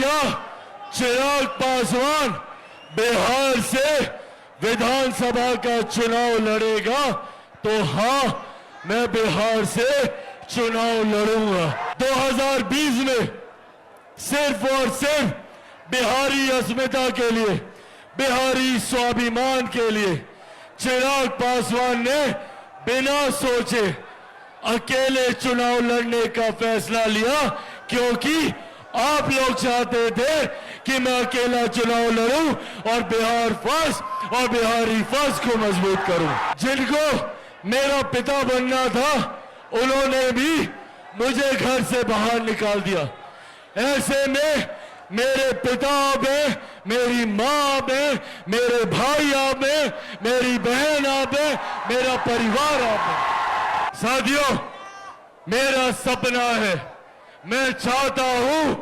क्या चिराग पासवान बिहार से विधानसभा का चुनाव लड़ेगा? तो हाँ, मैं बिहार से चुनाव लड़ूंगा। 2020 में सिर्फ और सिर्फ बिहारी अस्मिता के लिए, बिहारी स्वाभिमान के लिए चिराग पासवान ने बिना सोचे अकेले चुनाव लड़ने का फैसला लिया, क्योंकि आप लोग चाहते थे कि मैं अकेला चुनाव लड़ूं और बिहार फर्स्ट और बिहारी फर्स्ट को मजबूत करूं। जिनको मेरा पिता बनना था, उन्होंने भी मुझे घर से बाहर निकाल दिया। ऐसे में मेरे पिता आप हैं, मेरी माँ आप हैं, मेरे भाई आप हैं, मेरी बहन आप हैं, मेरा परिवार आप है। साथियों, मेरा सपना है, मैं चाहता हूं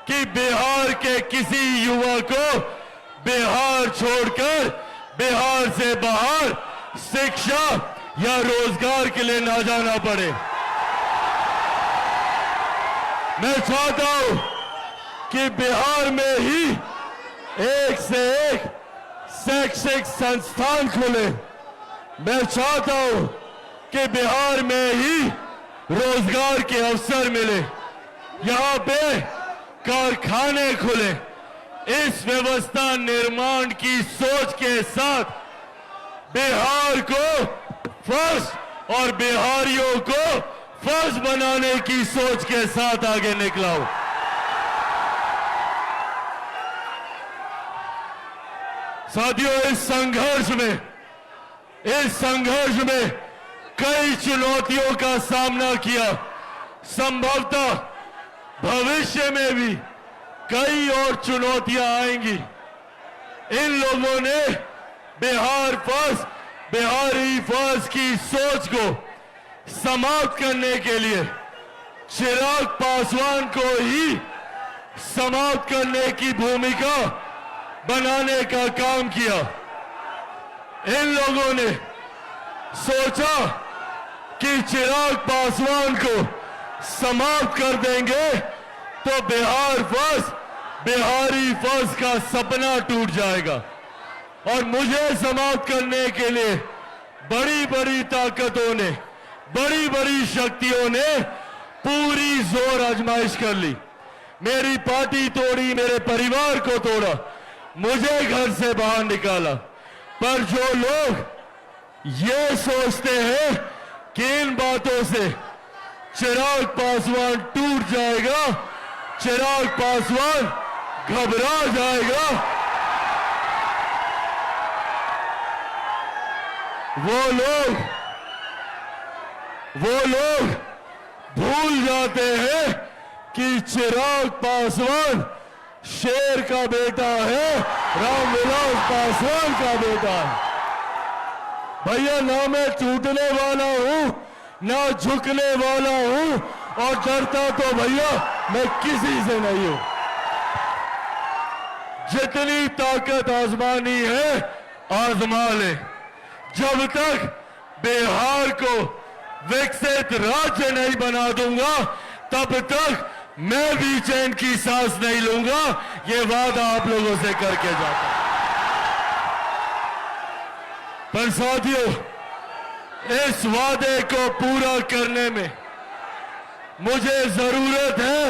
कि बिहार के किसी युवा को बिहार छोड़कर बिहार से बाहर शिक्षा या रोजगार के लिए ना जाना पड़े। मैं चाहता हूं कि बिहार में ही एक से एक शैक्षिक संस्थान खुले। मैं चाहता हूं कि बिहार में ही रोजगार के अवसर मिले, यहां पे कारखाने खुले। इस व्यवस्था निर्माण की सोच के साथ बिहार को फर्स्ट और बिहारियों को फर्स्ट बनाने की सोच के साथ आगे निकला हूं। साथियों, इस संघर्ष में कई चुनौतियों का सामना किया। संभवतः भविष्य में भी कई और चुनौतियां आएंगी। इन लोगों ने बिहार फर्स्ट, बिहारी फर्स्ट की सोच को समाप्त करने के लिए चिराग पासवान को ही समाप्त करने की भूमिका बनाने का काम किया। इन लोगों ने सोचा कि चिराग पासवान को समाप्त कर देंगे तो बिहार फर्स्ट, बिहारी फर्स्ट का सपना टूट जाएगा। और मुझे समाप्त करने के लिए बड़ी बड़ी ताकतों ने, बड़ी बड़ी शक्तियों ने पूरी जोर आजमाइश कर ली। मेरी पार्टी तोड़ी, मेरे परिवार को तोड़ा, मुझे घर से बाहर निकाला। पर जो लोग ये सोचते हैं कि इन बातों से चिराग पासवान टूट जाएगा, चिराग पासवान घबरा जाएगा, वो लोग भूल जाते हैं कि चिराग पासवान शेर का बेटा है, रामविलास पासवान का बेटा है। भैया, ना मैं टूटने वाला हूं, ना झुकने वाला हूं, और डरता तो भैया मैं किसी से नहीं हूं। जितनी ताकत आजमानी है आजमा ले। जब तक बिहार को विकसित राज्य नहीं बना दूंगा, तब तक मैं भी चैन की सांस नहीं लूंगा। ये वादा आप लोगों से करके जाता हूं। पर साथियों, इस वादे को पूरा करने में मुझे जरूरत है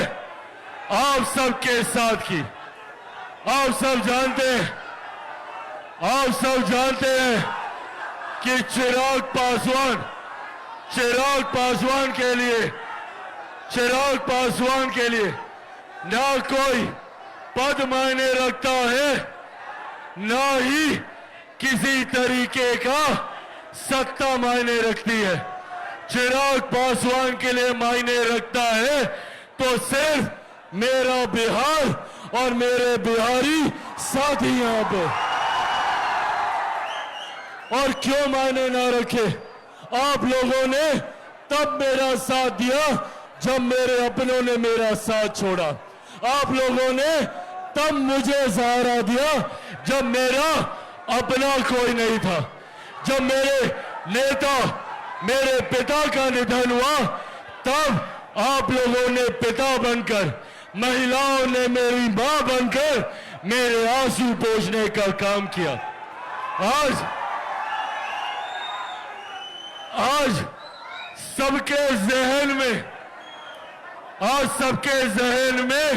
आप सबके साथ की। आप सब जानते हैं कि चिराग पासवान के लिए ना कोई पद मायने रखता है, ना ही किसी तरीके का सत्ता मायने रखती है। चिराग पासवान के लिए मायने रखता है तो सिर्फ मेरा बिहार और मेरे बिहारी साथी यहां पे। और क्यों मायने ना रखे? आप लोगों ने तब मेरा साथ दिया जब मेरे अपनों ने मेरा साथ छोड़ा। आप लोगों ने तब मुझे सहारा दिया जब मेरा अपना कोई नहीं था। जब मेरे नेता, मेरे पिता का निधन हुआ, तब आप लोगों ने पिता बनकर महिलाओं ने मेरी मां बनकर मेरे आंसू पोंछने का काम किया। आज सबके जहन में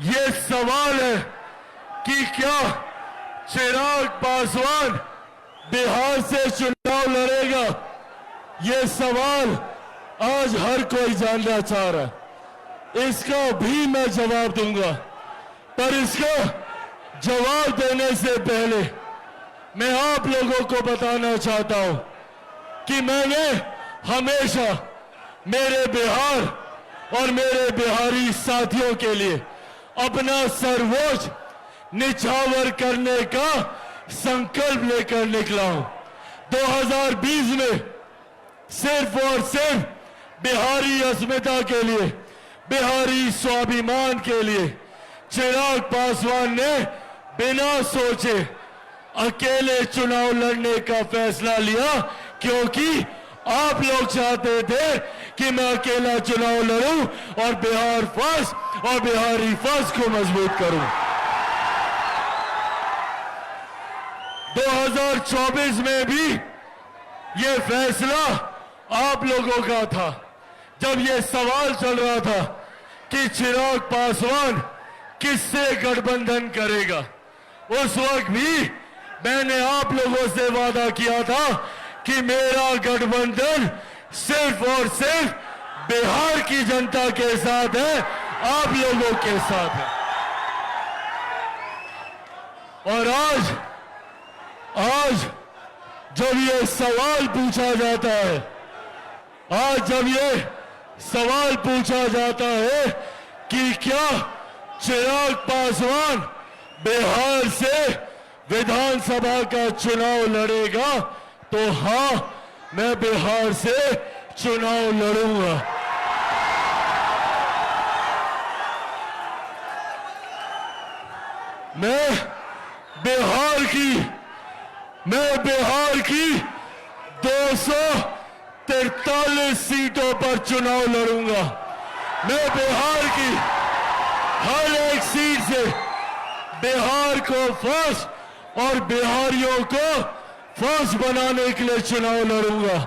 ये सवाल है कि क्या चिराग पासवान बिहार से चुनाव लड़ेगा। ये सवाल आज हर कोई जानना चाह रहा है। इसका भी मैं जवाब दूंगा, पर इसका जवाब देने से पहले मैं आप लोगों को बताना चाहता हूं कि मैंने हमेशा मेरे बिहार और मेरे बिहारी साथियों के लिए अपना सर्वोच्च निछावर करने का संकल्प लेकर निकला हूं। 2020 में सिर्फ और सिर्फ बिहारी अस्मिता के लिए, बिहारी स्वाभिमान के लिए चिराग पासवान ने बिना सोचे अकेले चुनाव लड़ने का फैसला लिया, क्योंकि आप लोग चाहते थे कि मैं अकेला चुनाव लड़ूं और बिहार फर्स्ट और बिहारी फर्स्ट को मजबूत करूं। 2024 में भी ये फैसला आप लोगों का था। जब ये सवाल चल रहा था कि चिराग पासवान किससे गठबंधन करेगा, उस वक्त भी मैंने आप लोगों से वादा किया था कि मेरा गठबंधन सिर्फ और सिर्फ बिहार की जनता के साथ है, आप लोगों के साथ है। और आज जब ये सवाल पूछा जाता है, कि क्या चिराग पासवान बिहार से विधानसभा का चुनाव लड़ेगा, तो हां, मैं बिहार से चुनाव लड़ूंगा। मैं बिहार की 243 सीटों पर चुनाव लड़ूंगा। मैं बिहार की हर एक सीट से बिहार को फर्स्ट और बिहारियों को फर्स्ट बनाने के लिए चुनाव लड़ूंगा।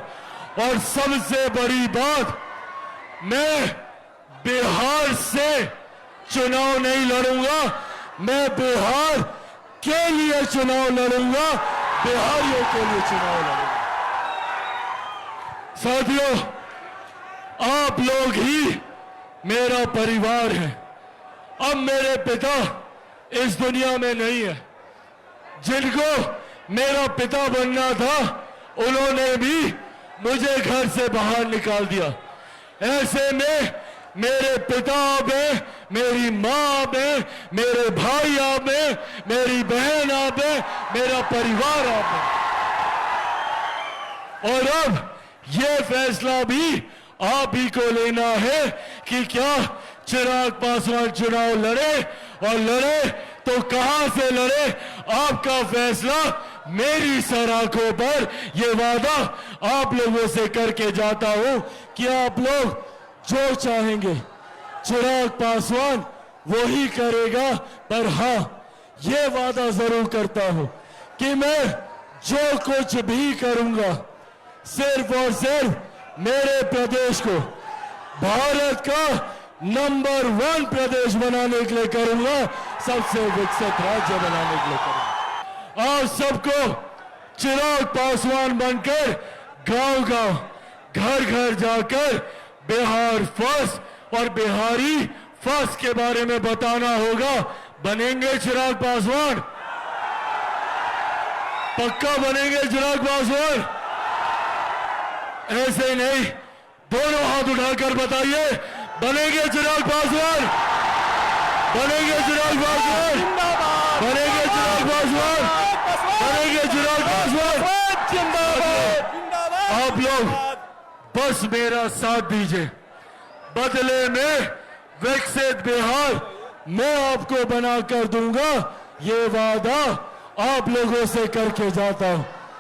और सबसे बड़ी बात, मैं बिहार से चुनाव नहीं लड़ूंगा, मैं बिहार के लिए चुनाव लड़ूंगा, बिहारियों के लिए चुनाव लड़ूंगा। साथियों, आप लोग ही मेरा परिवार है। अब मेरे पिता इस दुनिया में नहीं है। जिनको मेरा पिता बनना था, उन्होंने भी मुझे घर से बाहर निकाल दिया। ऐसे में मेरे पिता आप हैं, मेरी माँ आप हैं, मेरे भाई आप हैं, मेरी बहन आप हैं, मेरा परिवार आप है। और अब ये फैसला भी आप ही को लेना है कि क्या चिराग पासवान चुनाव लड़े, और लड़े तो कहां से लड़े। आपका फैसला मेरी सराखों पर। ये वादा आप लोगों से करके जाता हूं कि आप लोग जो चाहेंगे चिराग पासवान वो ही करेगा। पर हां, ये वादा जरूर करता हूं कि मैं जो कुछ भी करूंगा, सिर्फ और सिर्फ मेरे प्रदेश को भारत का नंबर 1 प्रदेश बनाने के लिए करूंगा, सबसे विकसित राज्य बनाने के लिए करूंगा। आप सबको चिराग पासवान बनकर गांव-गांव, घर-घर जाकर बिहार फर्स्ट और बिहारी फर्स्ट के बारे में बताना होगा। बनेंगे चिराग पासवान? पक्का बनेंगे चिराग पासवान? ऐसे नहीं, दोनों हाथ उठाकर बताइए, बनेंगे चिराग पासवान? बनेंगे चिराग पासवान? बनेंगे चिराग पासवान? बनेंगे चिराग पासवान? आप लोग बस मेरा साथ दीजिए, बदले में विकसित बिहार मैं आपको बनाकर दूंगा। ये वादा आप लोगों से करके जाता हूं।